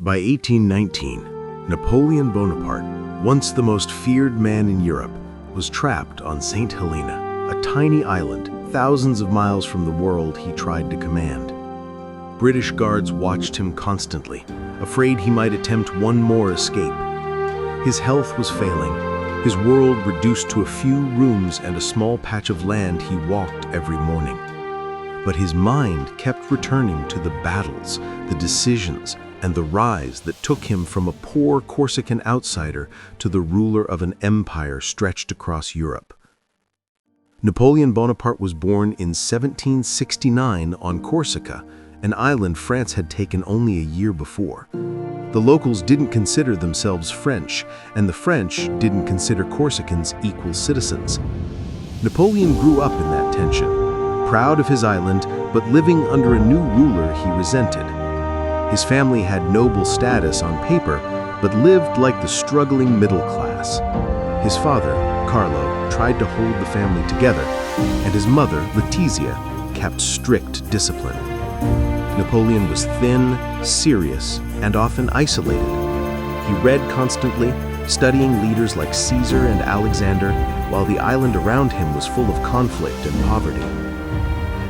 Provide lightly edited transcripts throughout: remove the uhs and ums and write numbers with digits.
By 1819, Napoleon Bonaparte, once the most feared man in Europe, was trapped on St. Helena, a tiny island thousands of miles from the world he tried to command. British guards watched him constantly, afraid he might attempt one more escape. His health was failing, his world reduced to a few rooms and a small patch of land he walked every morning. But his mind kept returning to the battles, the decisions, and the rise that took him from a poor Corsican outsider to the ruler of an empire stretched across Europe. Napoleon Bonaparte was born in 1769 on Corsica, an island France had taken only a year before. The locals didn't consider themselves French, and the French didn't consider Corsicans equal citizens. Napoleon grew up in that tension, proud of his island, but living under a new ruler he resented. His family had noble status on paper, but lived like the struggling middle class. His father, Carlo, tried to hold the family together, and his mother, Letizia, kept strict discipline. Napoleon was thin, serious, and often isolated. He read constantly, studying leaders like Caesar and Alexander, while the island around him was full of conflict and poverty.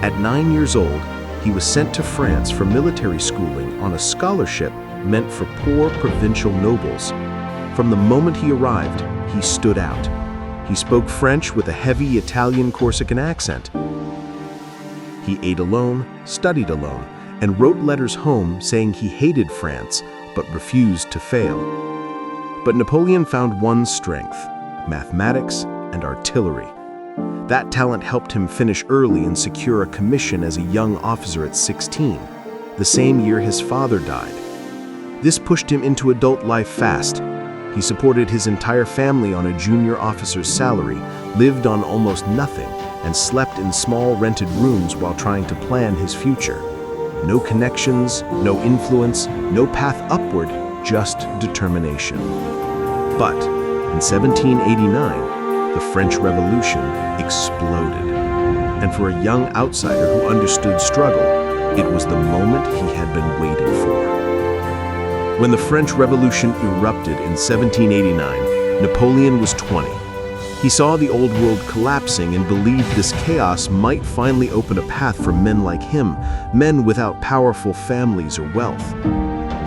At 9 years old, he was sent to France for military schooling on a scholarship meant for poor provincial nobles. From the moment he arrived, he stood out. He spoke French with a heavy Italian Corsican accent. He ate alone, studied alone, and wrote letters home saying he hated France but refused to fail. But Napoleon found one strength: mathematics and artillery. That talent helped him finish early and secure a commission as a young officer at 16, the same year his father died. This pushed him into adult life fast. He supported his entire family on a junior officer's salary, lived on almost nothing, and slept in small rented rooms while trying to plan his future. No connections, no influence, no path upward, just determination. But in 1789, the French Revolution exploded. And for a young outsider who understood struggle, it was the moment he had been waiting for. When the French Revolution erupted in 1789, Napoleon was 20. He saw the old world collapsing and believed this chaos might finally open a path for men like him, men without powerful families or wealth.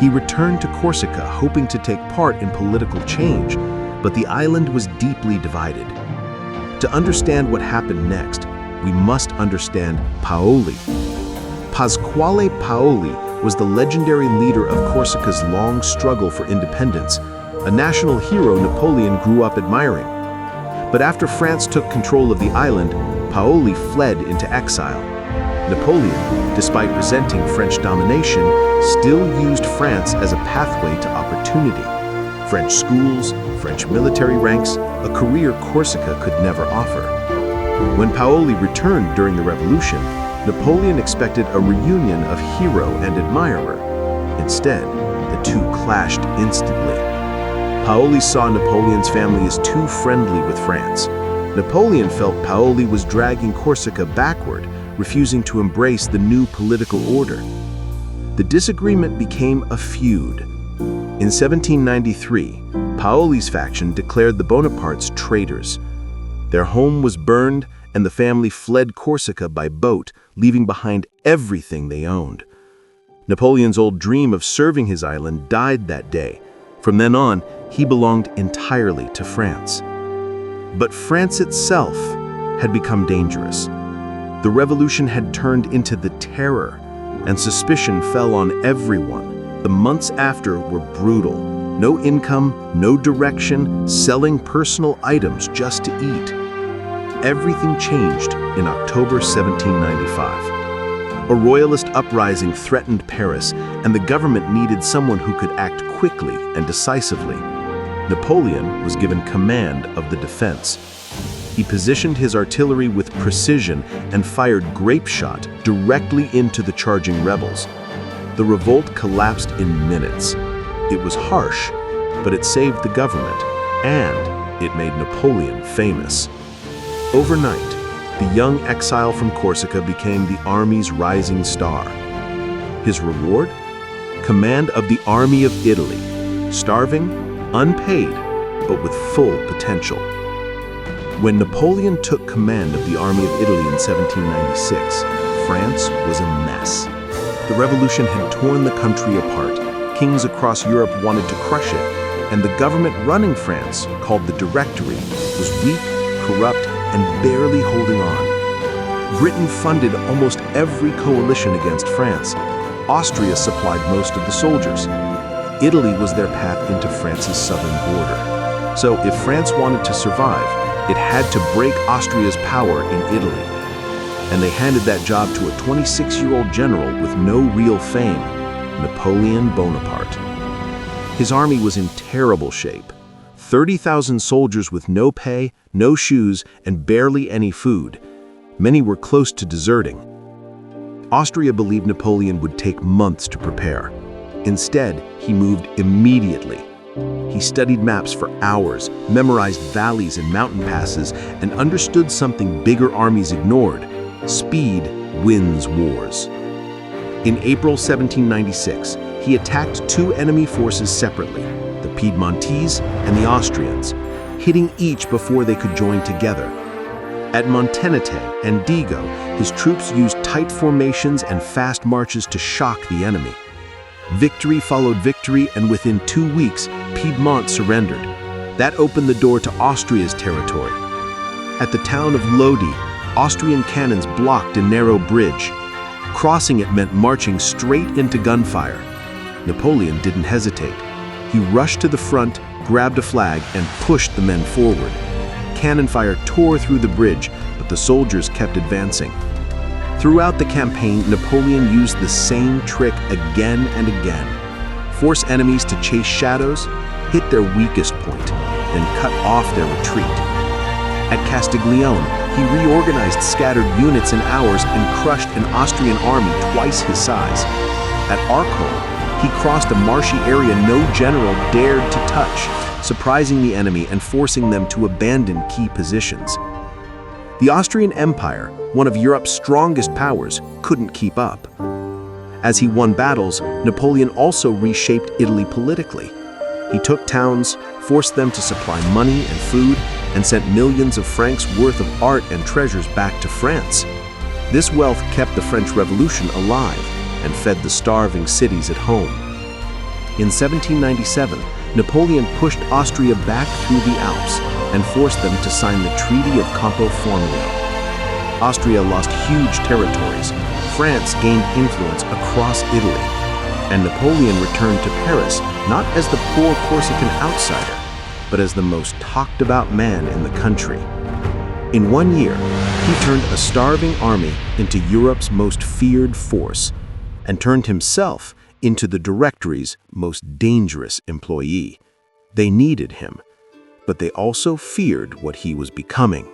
He returned to Corsica hoping to take part in political change, but the island was deeply divided. To understand what happened next, we must understand Paoli. Pasquale Paoli was the legendary leader of Corsica's long struggle for independence, a national hero Napoleon grew up admiring. But after France took control of the island, Paoli fled into exile. Napoleon, despite resenting French domination, still used France as a pathway to opportunity. French schools, French military ranks, a career Corsica could never offer. When Paoli returned during the revolution, Napoleon expected a reunion of hero and admirer. Instead, the two clashed instantly. Paoli saw Napoleon's family as too friendly with France. Napoleon felt Paoli was dragging Corsica backward, refusing to embrace the new political order. The disagreement became a feud. In 1793, Paoli's faction declared the Bonapartes traitors. Their home was burned, and the family fled Corsica by boat, leaving behind everything they owned. Napoleon's old dream of serving his island died that day. From then on, he belonged entirely to France. But France itself had become dangerous. The revolution had turned into the terror, and suspicion fell on everyone. The months after were brutal. No income, no direction, selling personal items just to eat. Everything changed in October 1795. A royalist uprising threatened Paris, and the government needed someone who could act quickly and decisively. Napoleon was given command of the defense. He positioned his artillery with precision and fired grape shot directly into the charging rebels. The revolt collapsed in minutes. It was harsh, but it saved the government, and it made Napoleon famous. Overnight, the young exile from Corsica became the army's rising star. His reward? command of the army of Italy, starving, unpaid, but with full potential. When Napoleon took command of the army of Italy in 1796, France was a mess. The revolution had torn the country apart. Kings across Europe wanted to crush it, and the government running France, called the Directory, was weak, corrupt, and barely holding on. Britain funded almost every coalition against France. Austria supplied most of the soldiers. Italy was their path into France's southern border. So if France wanted to survive, it had to break Austria's power in Italy. And they handed that job to a 26-year-old general with no real fame, Napoleon Bonaparte. His army was in terrible shape. 30,000 soldiers with no pay, no shoes, and barely any food. Many were close to deserting. Austria believed Napoleon would take months to prepare. Instead, he moved immediately. He studied maps for hours, memorized valleys and mountain passes, and understood something bigger armies ignored: speed wins wars. In April 1796, he attacked two enemy forces separately, the Piedmontese and the Austrians, hitting each before they could join together. At Montenate and Digo, his troops used tight formations and fast marches to shock the enemy. Victory followed victory, and within 2 weeks, Piedmont surrendered. That opened the door to Austria's territory. At the town of Lodi, Austrian cannons blocked a narrow bridge. Crossing it meant marching straight into gunfire. Napoleon didn't hesitate. He rushed to the front, grabbed a flag, and pushed the men forward. Cannon fire tore through the bridge, but the soldiers kept advancing. Throughout the campaign, Napoleon used the same trick again and again. Force enemies to chase shadows, hit their weakest point, then cut off their retreat. At Castiglione, he reorganized scattered units in hours and crushed an Austrian army twice his size. At Arcole, he crossed a marshy area no general dared to touch, surprising the enemy and forcing them to abandon key positions. The Austrian Empire, one of Europe's strongest powers, couldn't keep up. As he won battles, Napoleon also reshaped Italy politically. He took towns, forced them to supply money and food, and sent millions of francs worth of art and treasures back to France. This wealth kept the French Revolution alive and fed the starving cities at home. In 1797, Napoleon pushed Austria back through the Alps and forced them to sign the Treaty of Campo Formio. Austria lost huge territories. France gained influence across Italy, and Napoleon returned to Paris not as the poor Corsican outsider, but as the most talked about man in the country. In 1 year, he turned a starving army into Europe's most feared force, and turned himself into the Directory's most dangerous employee. They needed him, but they also feared what he was becoming.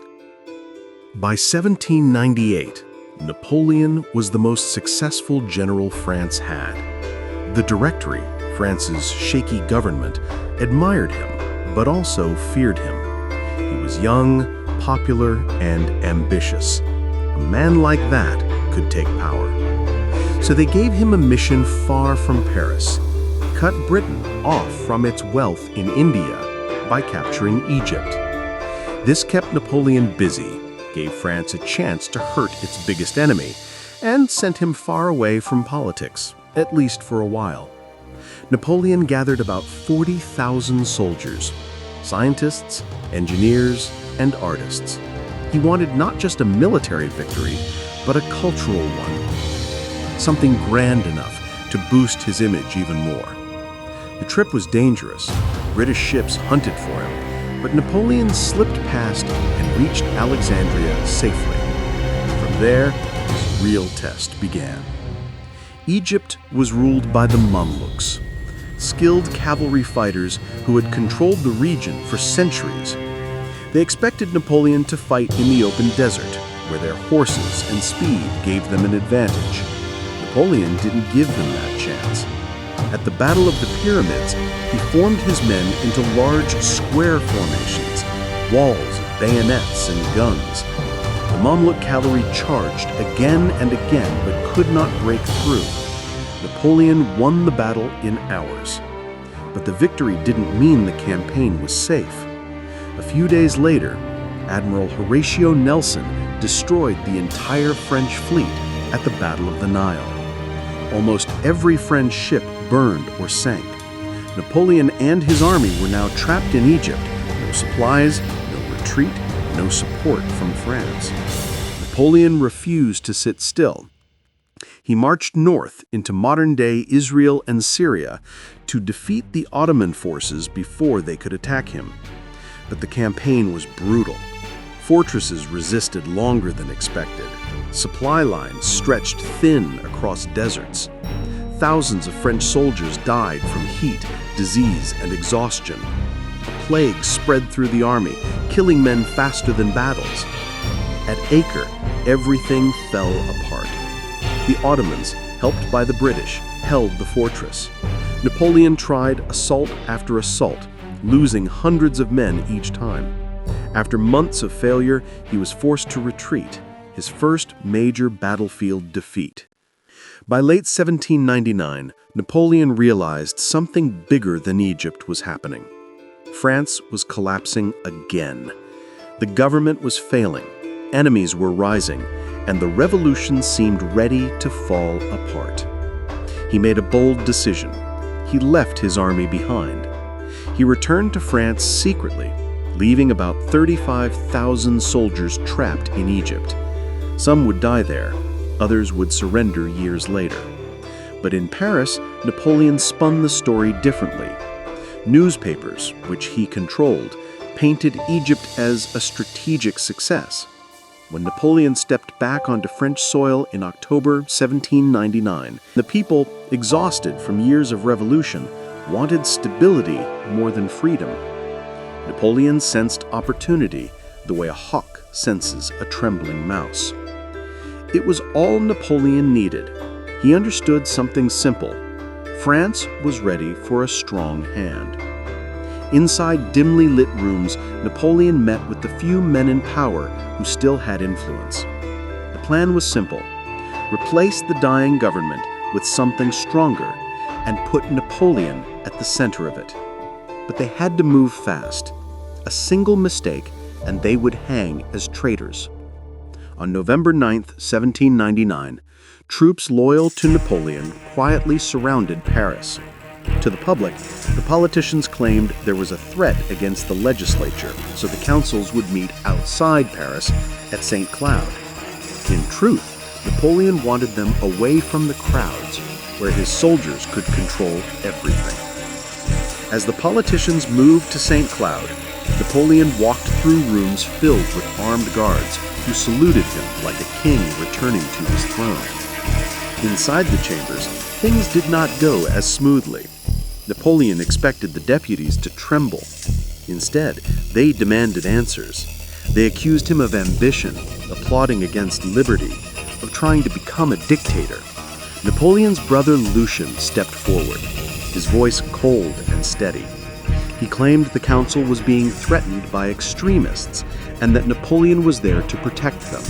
By 1798, Napoleon was the most successful general France had. The Directory, France's shaky government, admired him, but also feared him. He was young, popular, and ambitious. A man like that could take power. So they gave him a mission far from Paris: cut Britain off from its wealth in India by capturing Egypt. This kept Napoleon busy, gave France a chance to hurt its biggest enemy, and sent him far away from politics, at least for a while. Napoleon gathered about 40,000 soldiers, scientists, engineers, and artists. He wanted not just a military victory, but a cultural one, something grand enough to boost his image even more. The trip was dangerous. British ships hunted for him, but Napoleon slipped past and reached Alexandria safely. From there, his real test began. Egypt was ruled by the Mamluks, skilled cavalry fighters who had controlled the region for centuries. They expected Napoleon to fight in the open desert, where their horses and speed gave them an advantage. Napoleon didn't give them that chance. At the Battle of the Pyramids, he formed his men into large square formations, walls of bayonets and guns. The Mamluk cavalry charged again and again, but could not break through. Napoleon won the battle in hours. But the victory didn't mean the campaign was safe. A few days later, Admiral Horatio Nelson destroyed the entire French fleet at the Battle of the Nile. Almost every French ship burned or sank. Napoleon and his army were now trapped in Egypt. No supplies, no retreat, no support from France. Napoleon refused to sit still. He marched north into modern-day Israel and Syria to defeat the Ottoman forces before they could attack him. But the campaign was brutal. Fortresses resisted longer than expected. Supply lines stretched thin across deserts. Thousands of French soldiers died from heat, disease, and exhaustion. A plague spread through the army, killing men faster than battles. At Acre, everything fell apart. The Ottomans, helped by the British, held the fortress. Napoleon tried assault after assault, losing hundreds of men each time. After months of failure, he was forced to retreat, his first major battlefield defeat. By late 1799, Napoleon realized something bigger than Egypt was happening. France was collapsing again. The government was failing, enemies were rising, and the revolution seemed ready to fall apart. He made a bold decision. He left his army behind. He returned to France secretly, leaving about 35,000 soldiers trapped in Egypt. Some would die there, others would surrender years later. But in Paris, Napoleon spun the story differently. Newspapers, which he controlled, painted Egypt as a strategic success. When Napoleon stepped back onto French soil in October 1799, the people, exhausted from years of revolution, wanted stability more than freedom. Napoleon sensed opportunity the way a hawk senses a trembling mouse. It was all Napoleon needed. He understood something simple. France was ready for a strong hand. Inside dimly lit rooms, Napoleon met with the few men in power who still had influence. The plan was simple. Replace the dying government with something stronger and put Napoleon at the center of it. But they had to move fast. A single mistake, and they would hang as traitors. On November 9, 1799, troops loyal to Napoleon quietly surrounded Paris. To the public, the politicians claimed there was a threat against the legislature, so the councils would meet outside Paris at St. Cloud. In truth, Napoleon wanted them away from the crowds, where his soldiers could control everything. As the politicians moved to St. Cloud, Napoleon walked through rooms filled with armed guards who saluted him like a king returning to his throne. Inside the chambers, things did not go as smoothly. Napoleon expected the deputies to tremble. Instead, they demanded answers. They accused him of ambition, of plotting against liberty, of trying to become a dictator. Napoleon's brother Lucien stepped forward, his voice cold and steady. He claimed the council was being threatened by extremists and that Napoleon was there to protect them.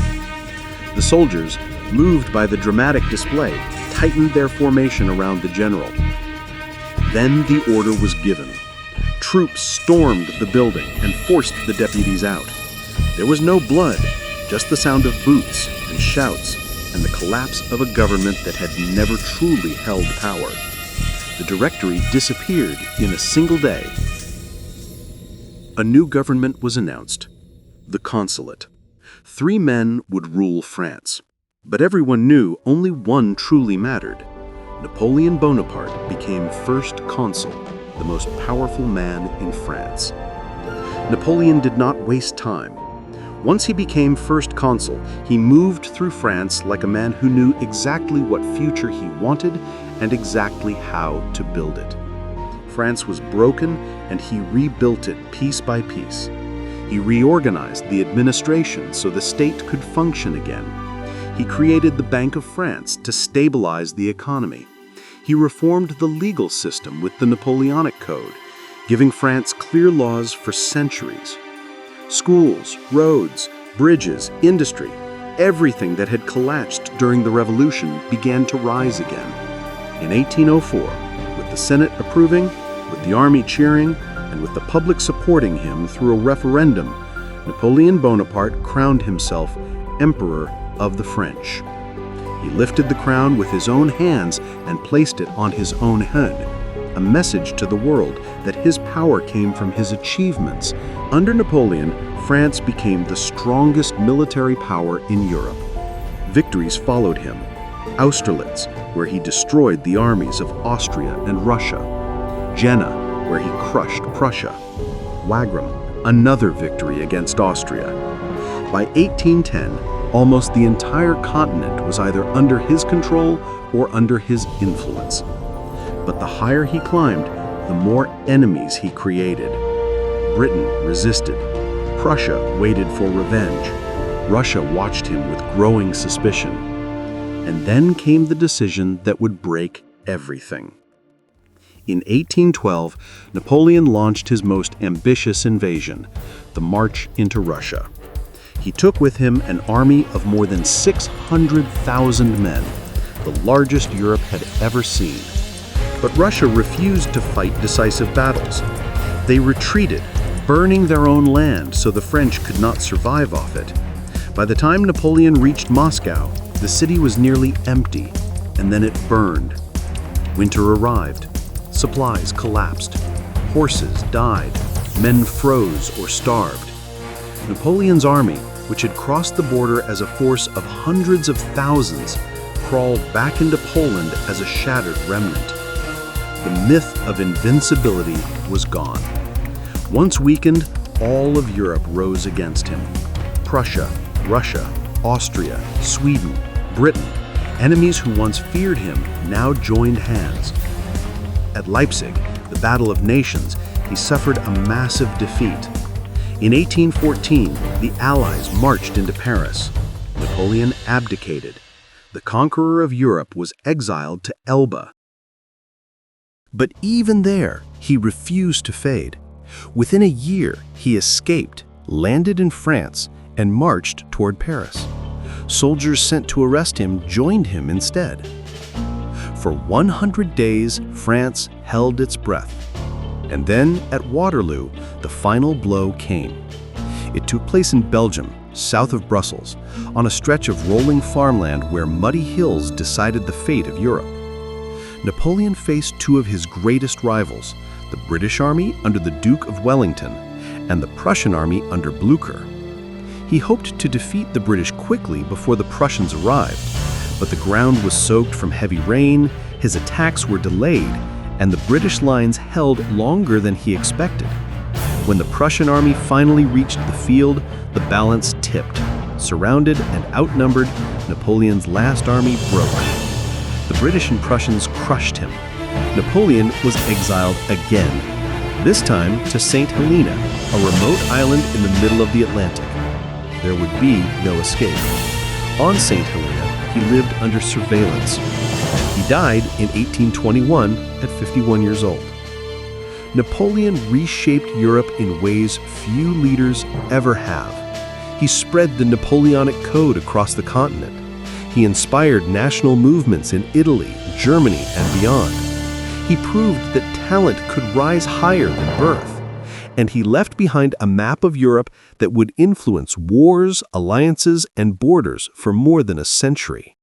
The soldiers, moved by the dramatic display, tightened their formation around the general. Then the order was given. Troops stormed the building and forced the deputies out. There was no blood, just the sound of boots and shouts and the collapse of a government that had never truly held power. The Directory disappeared in a single day. A new government was announced, the Consulate. 3 men would rule France. But everyone knew only one truly mattered. Napoleon Bonaparte became first consul, the most powerful man in France. Napoleon did not waste time. Once he became first consul, he moved through France like a man who knew exactly what future he wanted and exactly how to build it. France was broken, and he rebuilt it piece by piece. He reorganized the administration so the state could function again. He created the Bank of France to stabilize the economy. He reformed the legal system with the Napoleonic Code, giving France clear laws for centuries. Schools, roads, bridges, industry, everything that had collapsed during the Revolution began to rise again. In 1804, with the Senate approving, with the army cheering, and with the public supporting him through a referendum, Napoleon Bonaparte crowned himself Emperor of the French. He lifted the crown with his own hands and placed it on his own head, a message to the world that his power came from his achievements. Under Napoleon, France became the strongest military power in Europe. Victories followed him. Austerlitz, where he destroyed the armies of Austria and Russia. Jena, where he crushed Prussia. Wagram, another victory against Austria. By 1810, almost the entire continent was either under his control or under his influence. But the higher he climbed, the more enemies he created. Britain resisted. Prussia waited for revenge. Russia watched him with growing suspicion. And then came the decision that would break everything. In 1812, Napoleon launched his most ambitious invasion, the March into Russia. He took with him an army of more than 600,000 men, the largest Europe had ever seen. But Russia refused to fight decisive battles. They retreated, burning their own land so the French could not survive off it. By the time Napoleon reached Moscow, the city was nearly empty, and then it burned. Winter arrived. Supplies collapsed. Horses died. Men froze or starved. Napoleon's army, which had crossed the border as a force of hundreds of thousands, crawled back into Poland as a shattered remnant. The myth of invincibility was gone. Once weakened, all of Europe rose against him. Prussia, Russia, Austria, Sweden, Britain, enemies who once feared him now joined hands. At Leipzig, the Battle of Nations, he suffered a massive defeat. In 1814, the Allies marched into Paris. Napoleon abdicated. The conqueror of Europe was exiled to Elba. But even there, he refused to fade. Within a year, he escaped, landed in France, and marched toward Paris. Soldiers sent to arrest him joined him instead. For 100 days, France held its breath. And then, at Waterloo, the final blow came. It took place in Belgium, south of Brussels, on a stretch of rolling farmland where muddy hills decided the fate of Europe. Napoleon faced two of his greatest rivals, the British army under the Duke of Wellington and the Prussian army under Blücher. He hoped to defeat the British quickly before the Prussians arrived, but the ground was soaked from heavy rain, his attacks were delayed, and the British lines held longer than he expected. When the Prussian army finally reached the field, the balance tipped. Surrounded and outnumbered, Napoleon's last army broke. The British and Prussians crushed him. Napoleon was exiled again, this time to St. Helena, a remote island in the middle of the Atlantic. There would be no escape. On St. Helena, he lived under surveillance. He died in 1821 at 51 years old. Napoleon reshaped Europe in ways few leaders ever have. He spread the Napoleonic Code across the continent. He inspired national movements in Italy, Germany, and beyond. He proved that talent could rise higher than birth. And he left behind a map of Europe that would influence wars, alliances, and borders for more than a century.